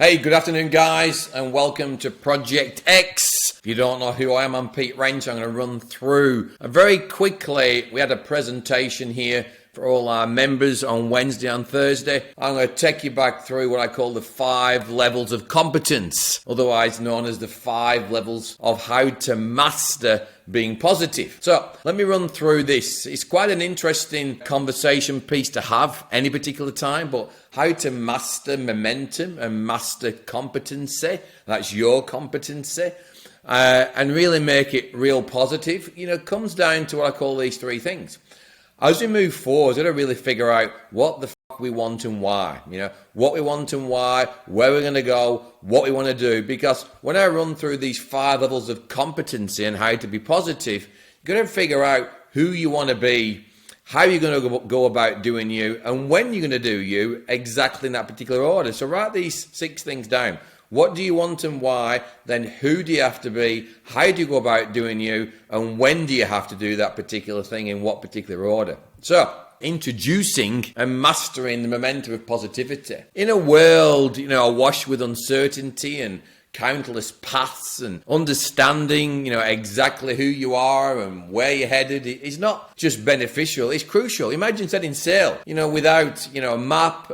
Hey, good afternoon, guys, and welcome to Project X. If you don't know who I am, I'm Pete Wrench. I'm going to run through very quickly. We had a presentation here for all our members on Wednesday and Thursday. I'm going to take you back through what I call the 5 levels of competence, otherwise known as the 5 levels of how to master being positive. So let me run through this. It's quite an interesting conversation piece to have any particular time, but how to master momentum and master competency, that's your competency, and really make it real positive, comes down to what I call these 3 things. As we move forward, we've got to really figure out what the fuck we want and why, what we want and why, where we're going to go, what we want to do. Because when I run through these 5 levels of competency and how to be positive, you've got to figure out who you want to be, how you're going to go about doing you, and when you're going to do you exactly in that particular order. So write these 6 things down. What do you want and why? Then who do you have to be? How do you go about doing you? And when do you have to do that particular thing in what particular order? So, introducing and mastering the momentum of positivity. In a world, awash with uncertainty and countless paths and understanding, exactly who you are and where you're headed is not just beneficial, it's crucial. Imagine setting sail, without, a map,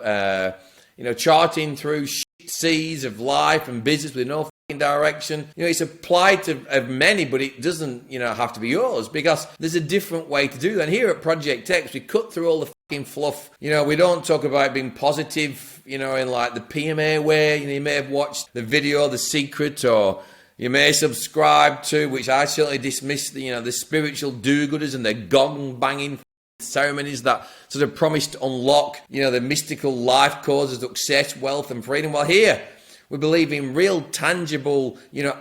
charting through seas of life and business with no direction. It's a plight of many, but it doesn't, have to be yours, because there's a different way to do that. And here at Project X, we cut through all the fluff. We don't talk about being positive, in like the PMA way. You may have watched the video, The Secret, or you may subscribe to, which I certainly dismiss, the spiritual do-gooders and the gong-banging ceremonies that sort of promise to unlock, the mystical life causes, success, wealth, and freedom. Well, here we believe in real, tangible,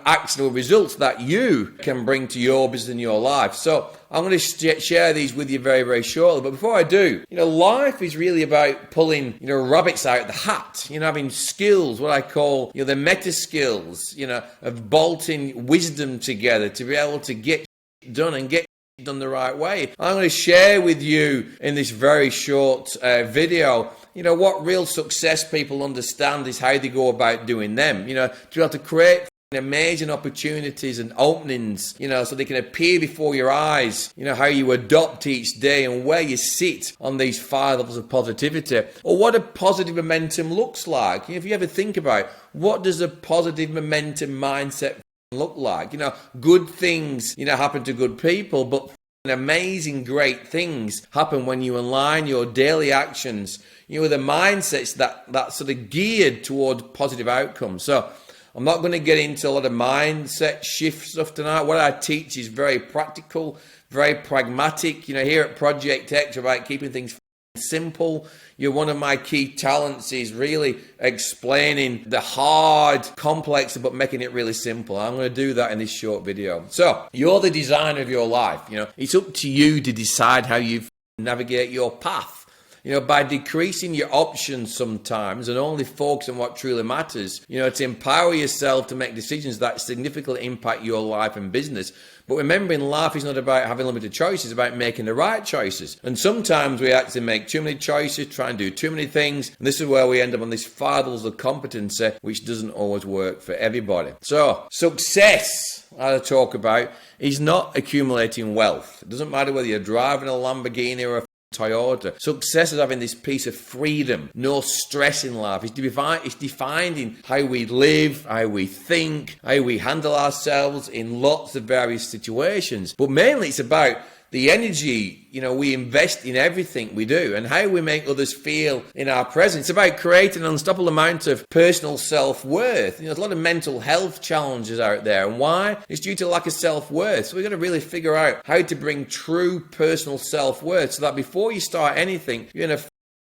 actionable results that you can bring to your business and your life. So I'm going to share these with you very, very shortly. But before I do, life is really about pulling, rabbits out of the hat, having skills, what I call, the meta skills, of bolting wisdom together to be able to get done and get done the right way. I'm going to share with you in this very short video, what real success people understand is how they go about doing them, to be able to create amazing opportunities and openings, so they can appear before your eyes, how you adopt each day and where you sit on these 5 levels of positivity, or what a positive momentum looks like. If you ever think about what does a positive momentum mindset look like, good things, happen to good people, but amazing, great things happen when you align your daily actions, with the mindsets that sort of geared toward positive outcomes. So I'm not going to get into a lot of mindset shift stuff tonight. What I teach is very practical, very pragmatic. Here at Project X, about keeping things simple. One of my key talents is really explaining the hard, complex, but making it really simple. I'm going to do that in this short video. So, you're the designer of your life. It's up to you to decide how you navigate your path. By decreasing your options sometimes and only focus on what truly matters, to empower yourself to make decisions that significantly impact your life and business. But remembering life is not about having limited choices, it's about making the right choices. And sometimes we actually make too many choices, try and do too many things. And this is where we end up on this 5 levels of competency, which doesn't always work for everybody. So, success, I talk about, is not accumulating wealth. It doesn't matter whether you're driving a Lamborghini or a Toyota. Success is having this piece of freedom, no stress in life. It's defining how we live, how we think, how we handle ourselves in lots of various situations. But mainly it's about the energy, we invest in everything we do and how we make others feel in our presence. It's about creating an unstoppable amount of personal self-worth. There's a lot of mental health challenges out there. And why? It's due to lack of self-worth. So we've got to really figure out how to bring true personal self-worth so that before you start anything, you're in a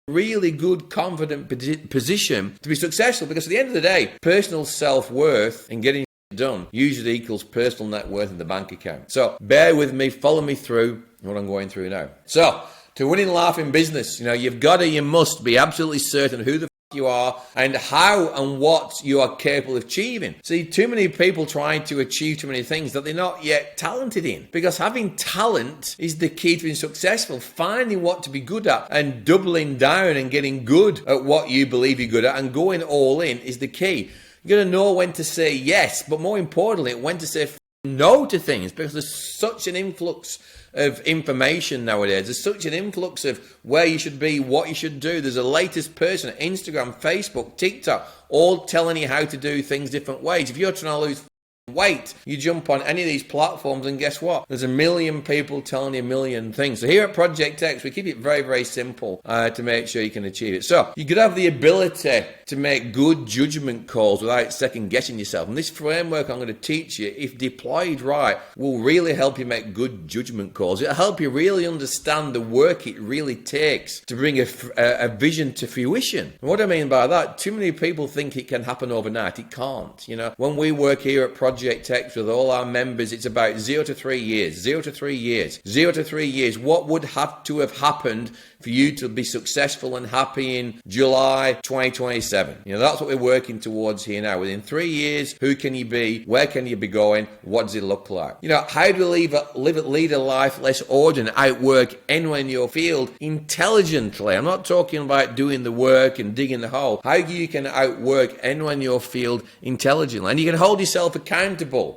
really good, confident position to be successful. Because at the end of the day, personal self-worth and getting done usually equals personal net worth in the bank account. So bear with me, follow me through what I'm going through now. So to win in life in business, you must be absolutely certain who the you are and how and what you are capable of achieving. See, too many people trying to achieve too many things that they're not yet talented in, because having talent is the key to being successful. Finding what to be good at and doubling down and getting good at what you believe you're good at and going all in is the key. You're going to know when to say yes, but more importantly, when to say no to things, because there's such an influx of information nowadays. There's such an influx of where you should be, what you should do. There's a latest person, Instagram, Facebook, TikTok, all telling you how to do things different ways. If you're trying to lose weight, you jump on any of these platforms and guess what? There's a million people telling you a million things. So here at Project X, we keep it very, very simple to make sure you can achieve it. So you could have the ability to make good judgment calls without second guessing yourself. And this framework I'm going to teach you, if deployed right, will really help you make good judgment calls. It'll help you really understand the work it really takes to bring a vision to fruition. And what I mean by that, too many people think it can happen overnight. It can't. You know, when we work here at Project X with all our members, it's about 0 to 3 years, 0 to 3 years, 0 to 3 years. What would have to have happened for you to be successful and happy in July 2027? You know, that's what we're working towards here now. Within 3 years, who can you be? Where can you be going? What does it look like? You know, how do we lead a life less ordinary, outwork anyone in your field intelligently? I'm not talking about doing the work and digging the hole. How you can outwork anyone in your field intelligently, and you can hold yourself accountable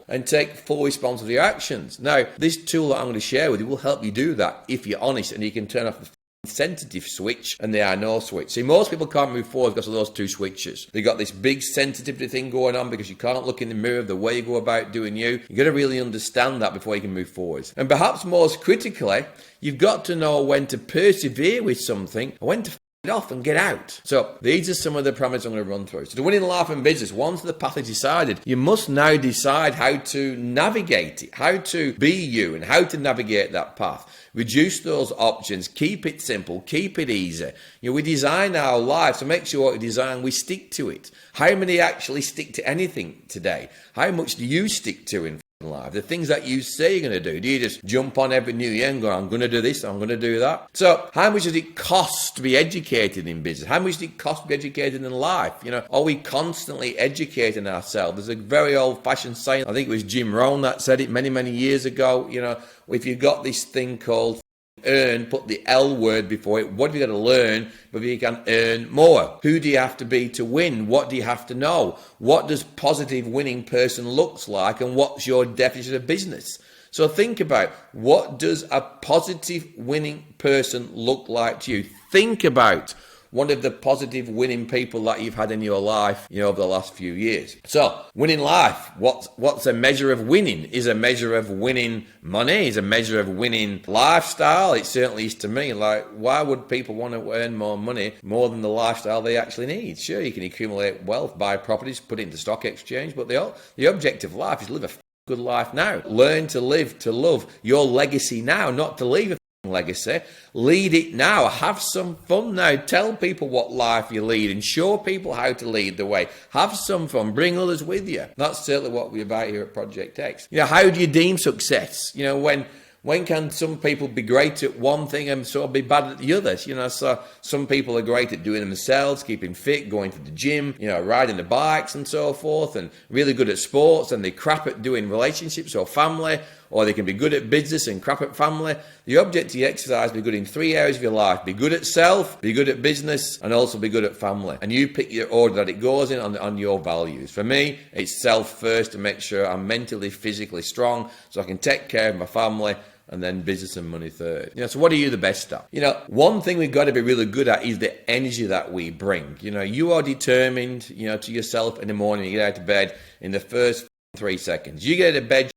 and take full responsibility for your actions. Now, this tool that I'm going to share with you will help you do that if you're honest, and you can turn off the sensitive switch and the I know switch. See, most people can't move forward because of those two switches. They got this big sensitivity thing going on because you can't look in the mirror of the way you go about doing you. You've got to really understand that before you can move forward. And perhaps most critically, you've got to know when to persevere with something and when to it off and get out. So these are some of the parameters I'm going to run through. So to win in life and business, once the path is decided, you must now decide how to navigate it, how to be you and how to navigate that path. Reduce those options, keep it simple, keep it easy. You know, we design our life, so make sure what we design, we stick to it. How many actually stick to anything today? How much do you stick to in life? The things that you say you're going to do you just jump on every new year and go, I'm going to do this, I'm going to do that? So how much does it cost to be educated in business? How much does it cost to be educated in life? You know, are we constantly educating ourselves? There's a very old-fashioned saying, I think it was Jim Rohn that said it many, many years ago, you know, if you've got this thing called earn, put the L word before it. What have you got to learn before you can earn more? Who do you have to be to win? What do you have to know? What does positive winning person looks like, and what's your definition of business? So think about, what does a positive winning person look like to you? Think about one of the positive winning people that you've had in your life, you know, over the last few years. So, winning life, what's a measure of winning? Is a measure of winning money? Is a measure of winning lifestyle? It certainly is to me. Like, why would people want to earn more money, more than the lifestyle they actually need? Sure, you can accumulate wealth, buy properties, put it into stock exchange, but the objective of life is live a good life now. Learn to live, to love your legacy now, not to leave a legacy. Lead it now. Have some fun now. Tell people what life you lead and show people how to lead the way. Have some fun. Bring others with you. That's certainly what we're about here at Project X. You know, how do you deem success? You know, when can some people be great at one thing and sort of be bad at the others? You know, so some people are great at doing themselves, keeping fit, going to the gym, you know, riding the bikes and so forth, and really good at sports, and they're crap at doing relationships or family, or they can be good at business and crap at family. The objective exercise, be good in 3 areas of your life. Be good at self, be good at business, and also be good at family. And you pick your order that it goes in on your values. For me, it's self first, to make sure I'm mentally, physically strong so I can take care of my family, and then business and money third. You know, so what are you the best at? You know, one thing we've got to be really good at is the energy that we bring. You know, you are determined, you know, to yourself in the morning, you get out of bed, in the first 3 seconds. You get out of bed,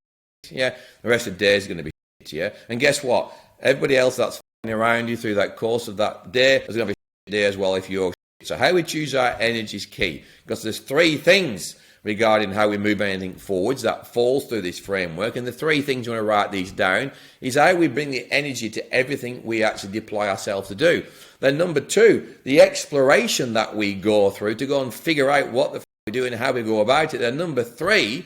yeah, the rest of the day is going to be shit, yeah? And guess what? Everybody else that's around you through that course of that day is going to be shit day as well if you're shit. So how we choose our energy is key, because there's 3 things regarding how we move anything forwards that falls through this framework. And the 3 things you want to write these down is how we bring the energy to everything we actually deploy ourselves to do. Then number 2, the exploration that we go through to go and figure out what the we're doing and how we go about it. Then number 3,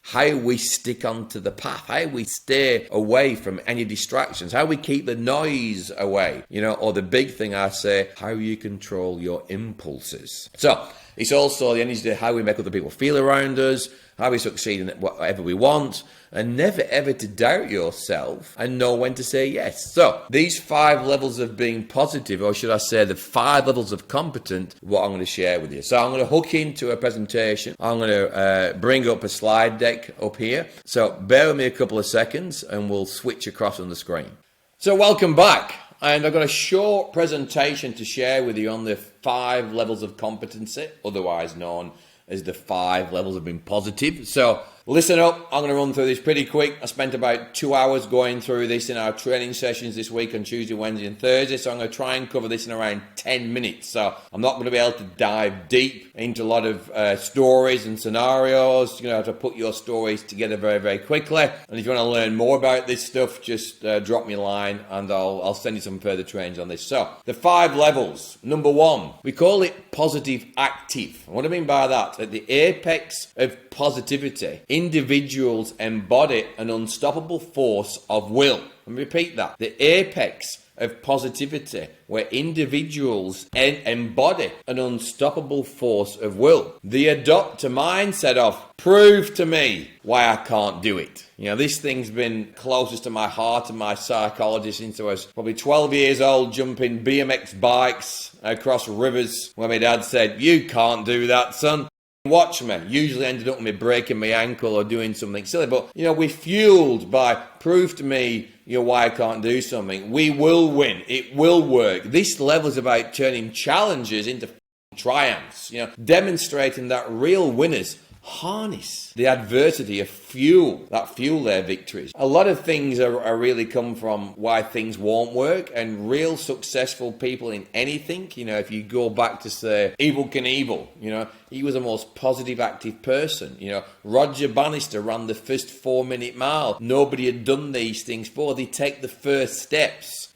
how we stick onto the path, how we stay away from any distractions, how we keep the noise away, or the big thing I say, how you control your impulses. So it's also the energy to how we make other people feel around us, how we succeed in whatever we want, and never ever to doubt yourself and know when to say yes. So these 5 levels of being positive, or should I say the 5 levels of competent, what I'm going to share with you. So I'm going to hook into a presentation. I'm going to bring up a slide deck up here. So bear with me a couple of seconds and we'll switch across on the screen. So welcome back. And I've got a short presentation to share with you on the 5 levels of competency, otherwise known as the 5 levels of being positive. So listen up, I'm going to run through this pretty quick. I spent about 2 hours going through this in our training sessions this week on Tuesday, Wednesday and Thursday. So I'm going to try and cover this in around 10 minutes. So I'm not going to be able to dive deep into a lot of stories and scenarios. To put your stories together very, very quickly. And if you want to learn more about this stuff, just drop me a line and I'll send you some further trainings on this. So the 5 levels. Number 1, we call it positive active. What do I mean by that? At the apex of positivity, individuals embody an unstoppable force of will. Let me repeat that. The apex of positivity, where individuals embody an unstoppable force of will. They adopt a mindset of, prove to me why I can't do it. This thing's been closest to my heart and my psychology since I was probably 12 years old, jumping BMX bikes across rivers, where my dad said, you can't do that, son. Watch me. Usually ended up with me breaking my ankle or doing something silly. But, we're fueled by prove to me, why I can't do something. We will win. It will work. This level is about turning challenges into triumphs. Demonstrating that real winners harness the adversity of fuel their victories. A lot of things are really come from why things won't work, and real successful people in anything, if you go back to say Evel Knievel, he was the most positive active person. Roger Bannister ran the first 4-minute mile. Nobody had done these things before. They take the first steps.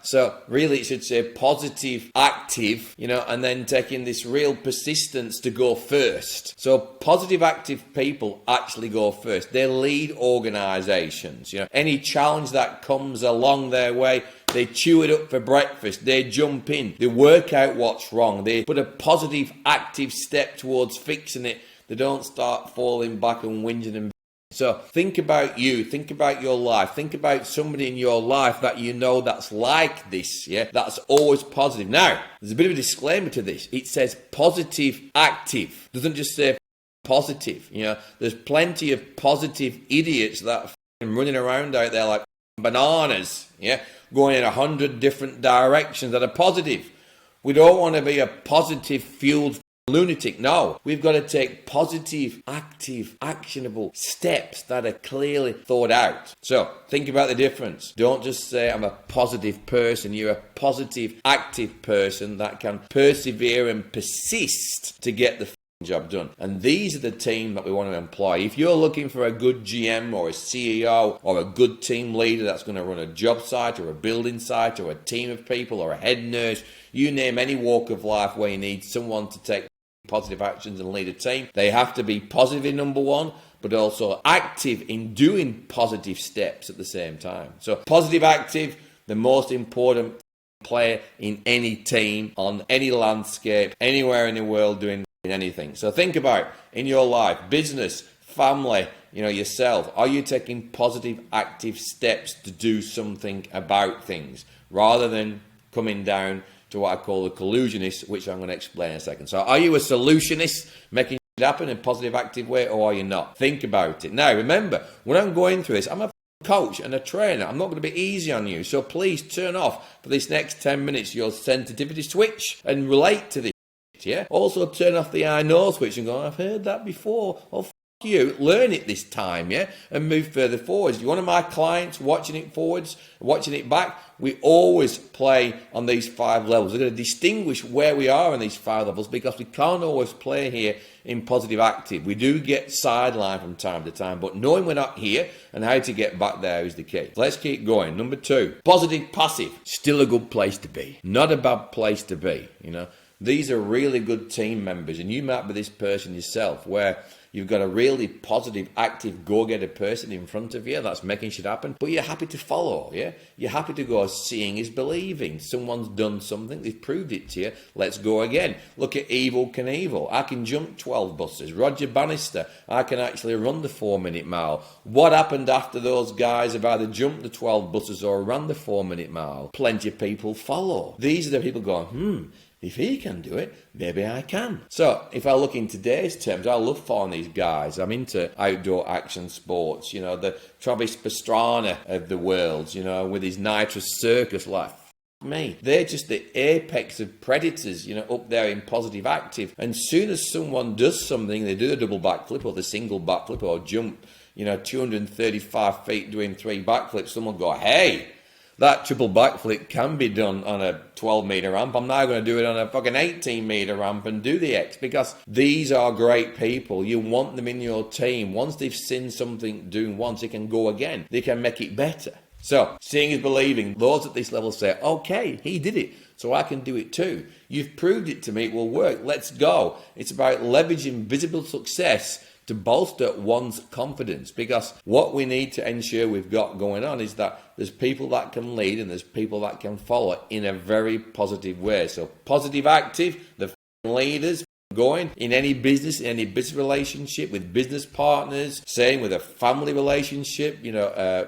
So really it should say positive active, and then taking this real persistence to go first. So positive active people actually go first. They lead organizations. Any challenge that comes along their way, they chew it up for breakfast. They jump in. They work out what's wrong. They put a positive active step towards fixing it. They don't start falling back and whinging and so think about you, think about your life, think about somebody in your life that that's like this, that's always positive. Now, there's a bit of a disclaimer to this. It says positive active. It doesn't just say positive. There's plenty of positive idiots that are running around out there like bananas, going in 100 different directions that are positive. We don't want to be a positive fueled lunatic. No, we've got to take positive, active, actionable steps that are clearly thought out. So think about the difference. Don't just say I'm a positive person. You're a positive, active person that can persevere and persist to get the job done. And these are the team that we want to employ. If you're looking for a good GM or a CEO or a good team leader that's going to run a job site or a building site or a team of people or a head nurse, you name any walk of life where you need someone to take positive actions and lead a team. They have to be positive in number 1, but also active in doing positive steps at the same time. So positive active, the most important player in any team, on any landscape, anywhere in the world doing anything. So think about in your life, business, family, yourself. Are you taking positive active steps to do something about things rather than coming down to what I call the collusionist, which I'm going to explain in a second. So are you a solutionist, making it happen in a positive, active way, or are you not? Think about it. Now, remember, when I'm going through this, I'm a coach and a trainer. I'm not going to be easy on you. So please turn off for this next 10 minutes your sensitivity switch and relate to this. Also turn off the I know switch and go, I've heard that before. Well, you learn it this time, and move further forwards. You're one of my clients watching it forwards, watching it back. We always play on these 5 levels. We're going to distinguish where we are on these 5 levels because we can't always play here in positive active. We do get sidelined from time to time, but knowing we're not here and how to get back there is the key. Let's keep going. Number 2, positive passive. Still a good place to be. Not a bad place to be, These are really good team members, and you might be this person yourself where You've got a really positive, active, go-getter person in front of you that's making shit happen, but you're happy to follow, yeah? You're happy to go. Seeing is believing. Someone's done something, they've proved it to you, let's go again. Look at Evel Knievel. I can jump 12 buses. Roger Bannister, I can actually run the 4-minute mile. What happened after those guys have either jumped the 12 buses or run the 4-minute mile? Plenty of people follow. These are the people going, if he can do it, maybe I can. So if I look in today's terms, I love following these guys. I'm into outdoor action sports, the Travis Pastrana of the world, with his nitrous circus, like, me. They're just the apex of predators, up there in positive active. And soon as someone does something, they do a double backflip or the single backflip or jump, 235 feet doing 3 backflips, someone go, hey, that triple backflip can be done on a 12-meter ramp. I'm now going to do it on a fucking 18-meter ramp and do the X, because these are great people. You want them in your team. Once they've seen something doing once, they can go again. They can make it better. So, seeing is believing. Those at this level say, okay, he did it, so I can do it too. You've proved it to me, it will work. Let's go. It's about leveraging visible success to bolster one's confidence, because what we need to ensure we've got going on is that there's people that can lead and there's people that can follow in a very positive way. So positive active, the leaders going in any business, in any business relationship, with business partners, same with a family relationship,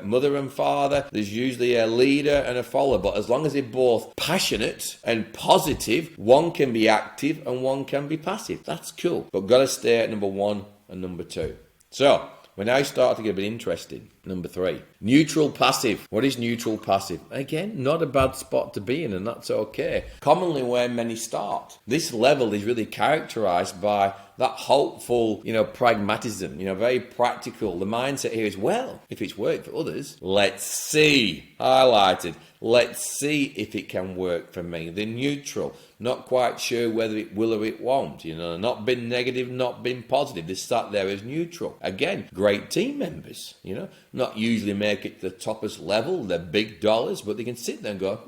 mother and father, there's usually a leader and a follower, but as long as they're both passionate and positive, one can be active and one can be passive. That's cool, but got to stay at number 1 and number 2. So when I start to get a bit interested, number 3, neutral passive. What is neutral passive? Again, not a bad spot to be in, and that's okay. Commonly where many start. This level is really characterized by that hopeful, pragmatism, very practical. The mindset here is, well, if it's worked for others, let's see. Highlighted. Let's see if it can work for me. The neutral. Not quite sure whether it will or it won't. Not been negative, not been positive. They sat there as neutral. Again, great team members, not usually make it to the toppest level. They're big dollars, but they can sit there and go,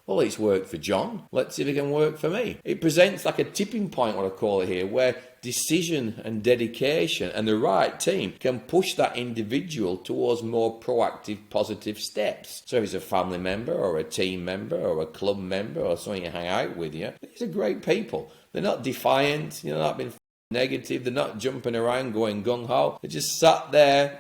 well, it's worked for John. Let's see if it can work for me. It presents like a tipping point, what I call it here, where decision and dedication and the right team can push that individual towards more proactive, positive steps. So if it's a family member or a team member or a club member or someone you hang out with, these are great people. They're not defiant, not being negative. They're not jumping around going gung-ho. They just sat there,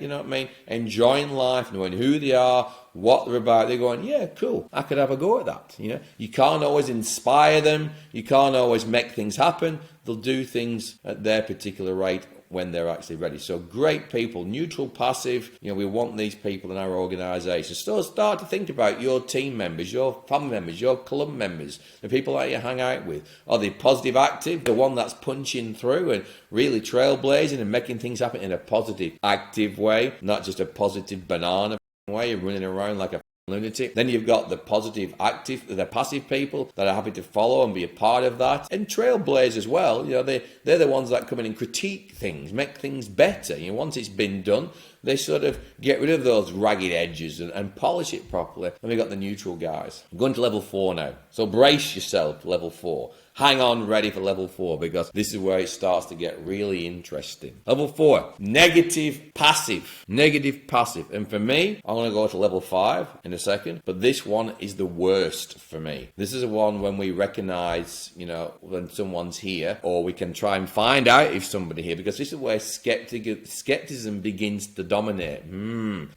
enjoying life, knowing who they are, what they're about. They're going, yeah, cool, I could have a go at that. You can't always inspire them. You can't always make things happen. They'll do things at their particular rate when they're actually ready. So great people, neutral, passive, we want these people in our organisation. So start to think about your team members, your family members, your club members, the people that you hang out with. Are they positive, active, the one that's punching through and really trailblazing and making things happen in a positive, active way, not just a positive banana way, running around like a lunatic? Then you've got the positive, active, the passive people that are happy to follow and be a part of that. And trailblazers as well, they're the ones that come in and critique things, make things better. Once it's been done, they sort of get rid of those ragged edges and polish it properly. And we've got the neutral guys. I'm going to level 4 now. So brace yourself, level 4. Hang on ready for level 4, because this is where it starts to get really interesting. Level 4, negative passive. Negative passive. And for me, I'm going to go to level 5 in a second, but this one is the worst for me. This is the one when we recognize, when someone's here, or we can try and find out if somebody here, because this is where skepticism begins to dominate.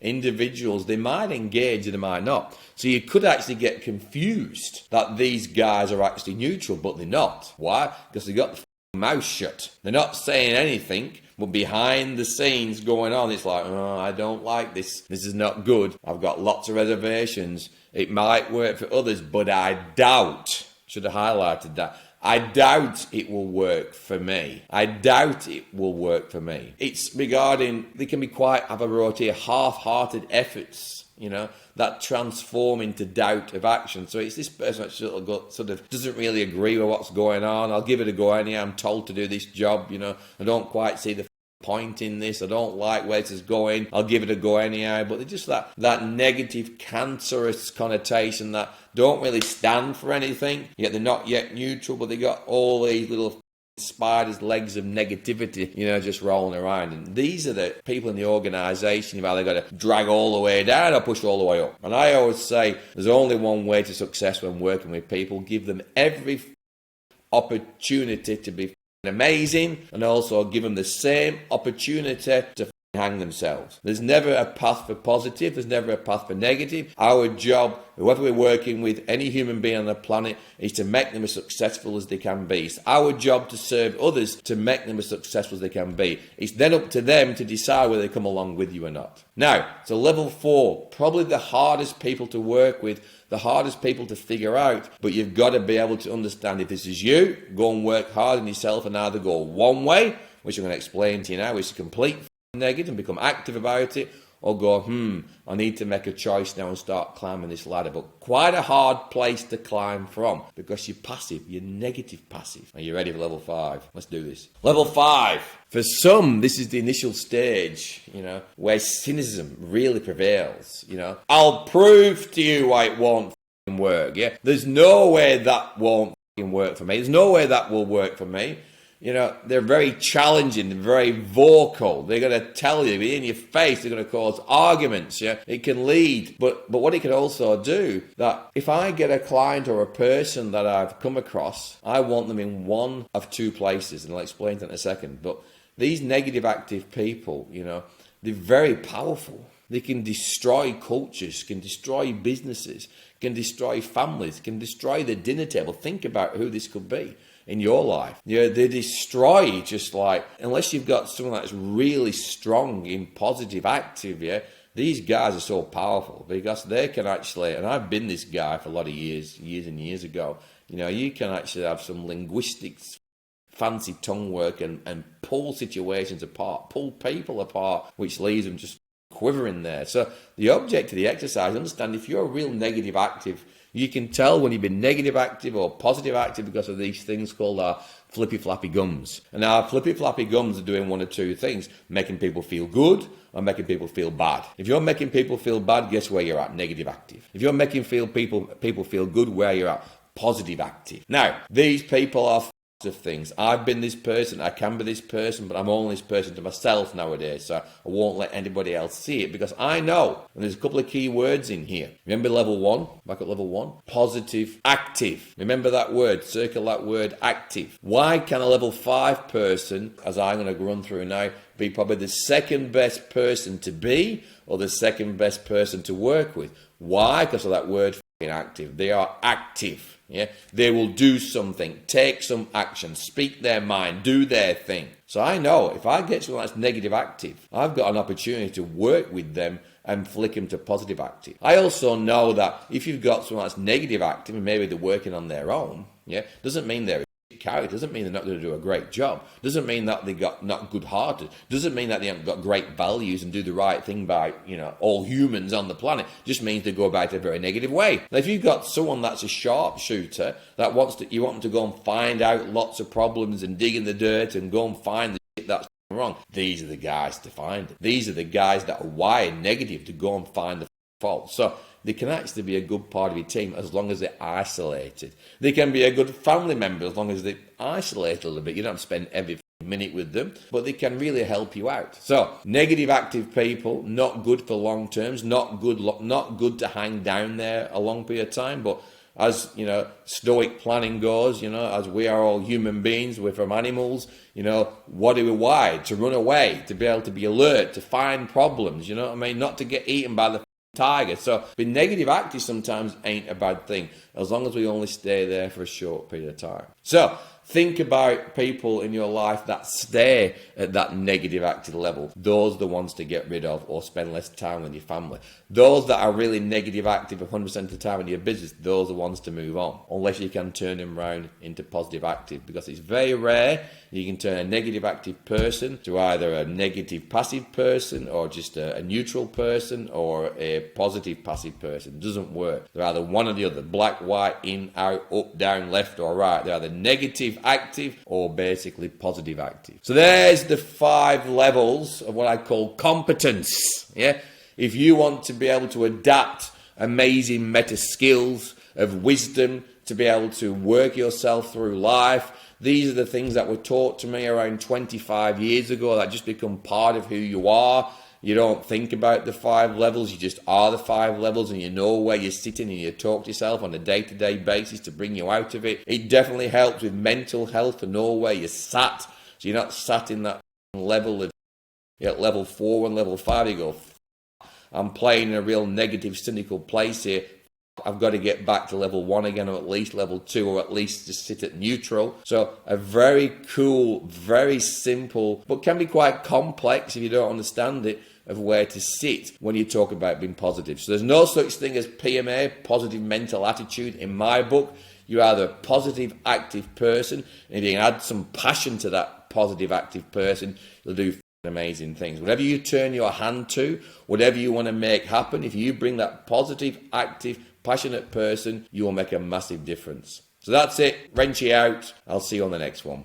Individuals, they might engage and they might not. So you could actually get confused that these guys are actually neutral, but they're not. Why? Because they got the mouth shut. They're not saying anything, but behind the scenes going on, it's like, oh, I don't like this. This is not good. I've got lots of reservations. It might work for others, but I doubt. Should have highlighted that. I doubt it will work for me. I doubt it will work for me. It's regarding, they can be quite, have a variety of half-hearted efforts, that transform into doubt of action. So it's this person that sort of doesn't really agree with what's going on. I'll give it a go anyhow. I'm told to do this job, I don't quite see the point in this. I don't like where this is going. I'll give it a go anyhow. But they're just that negative, cancerous connotation that don't really stand for anything. Yet they're not yet neutral, but they got all these little spider's legs of negativity, just rolling around. And these are the people in the organization you've either got to drag all the way down or push all the way up. And I always say there's only one way to success when working with people. Give them every opportunity to be amazing, and also give them the same opportunity to hang themselves. There's never a path for positive, there's never a path for negative. Our job, whoever we're working with, any human being on the planet, is to make them as successful as they can be. It's our job to serve others to make them as successful as they can be. It's then up to them to decide whether they come along with you or not. Now, so level 4, probably the hardest people to work with, the hardest people to figure out, but you've got to be able to understand if this is you, go and work hard on yourself and either go one way, which I'm going to explain to you now, is complete negative and become active about it, or go, I need to make a choice now and start climbing this ladder. But quite a hard place to climb from, because you're passive, you're negative passive. Are you ready for level 5? Let's do this. Level 5. For some, this is the initial stage, where cynicism really prevails. I'll prove to you why it won't work. Yeah, there's no way that won't work for me. There's no way that will work for me. They're very challenging, very vocal. They're going to tell you in your face. They're going to cause arguments. Yeah, it can lead, but what it can also do, that if I get a client or a person that I've come across, I want them in one of two places, and I'll explain that in a second. But these negative active people, they're very powerful. They can destroy cultures, can destroy businesses, can destroy families, can destroy the dinner table. Think about who this could be in your life. They destroy, just like, unless you've got someone that's really strong in positive active, these guys are so powerful because they can actually, and I've been this guy for a lot of years and years ago, you can actually have some linguistics, fancy tongue work and pull situations apart, pull people apart, which leaves them just quivering there. So the object of the exercise, understand if you're a real negative active, you can tell when you've been negative active or positive active because of these things called our flippy flappy gums. And our flippy flappy gums are doing one of two things: making people feel good or making people feel bad. If you're making people feel bad, guess where you're at? Negative active. If you're making people feel good, where you're at? Positive active. Now, these people are of things. I've been this person, I can be this person, but I'm only this person to myself nowadays, so I won't let anybody else see it, because I know, and there's a couple of key words in here. Remember level 1? Back at level 1? Positive active. Remember that word, circle that word, active. Why can a level 5 person, as I'm going to run through now, be probably the second best person to be, or the second best person to work with? Why? Because of that word active. They are active. Yeah, they will do something, take some action, speak their mind, do their thing. So I know if I get someone that's negative active, I've got an opportunity to work with them and flick them to positive active. I also know that if you've got someone that's negative active and maybe they're working on their own, doesn't mean they're character, doesn't mean they're not going to do a great job, doesn't mean that they got not good hearted, doesn't mean that they haven't got great values and do the right thing by all humans on the planet, just means they go about it a very negative way. Now if you've got someone that's a sharpshooter that you want them to go and find out lots of problems and dig in the dirt and go and find the shit that's wrong, these are the guys to find it. These are the guys that are wired negative to go and find the fault. So they can actually be a good part of your team as long as they're isolated. They can be a good family member as long as they're isolated a little bit. You don't have to spend every minute with them, but they can really help you out. So negative active people, not good for long terms, not good to hang down there a long period of time. But as stoic planning goes, as we are all human beings, we're from animals, what are we wired? To run away, to be able to be alert, to find problems, not to get eaten by the tiger. So being negative active sometimes ain't a bad thing, as long as we only stay there for a short period of time. So think about people in your life that stay at that negative active level. Those are the ones to get rid of or spend less time with your family. Those that are really negative active 100% of the time in your business, those are the ones to move on, unless you can turn them around into positive active, because it's very rare you can turn a negative active person to either a negative passive person or just a neutral person or a positive passive person. It doesn't work. They're either one or the other, black, white, in, out, up, down, left or right. They're either negative active or basically positive active. So there's the 5 levels of what I call competence. If you want to be able to adapt amazing meta skills of wisdom to to be able to work yourself through life. These are the things that were taught to me around 25 years ago that just become part of who you are. You don't think about the 5 levels, you just are the 5 levels, and you know where you're sitting and you talk to yourself on a day-to-day basis to bring you out of it. It definitely helps with mental health to know where you're sat, so you're not sat in that level of, at level 4 and level 5, you go, I'm playing in a real negative, cynical place here. I've got to get back to level 1 again, or at least level 2, or at least just sit at neutral. So a very cool, very simple, but can be quite complex if you don't understand it, of where to sit when you talk about being positive. So there's no such thing as PMA, positive mental attitude, in my book. You're either a positive, active person, and if you can add some passion to that positive, active person, you'll do amazing things. Whatever you turn your hand to, whatever you want to make happen, if you bring that positive, active, passionate person, you will make a massive difference. So that's it. Wrenchy out. I'll see you on the next one.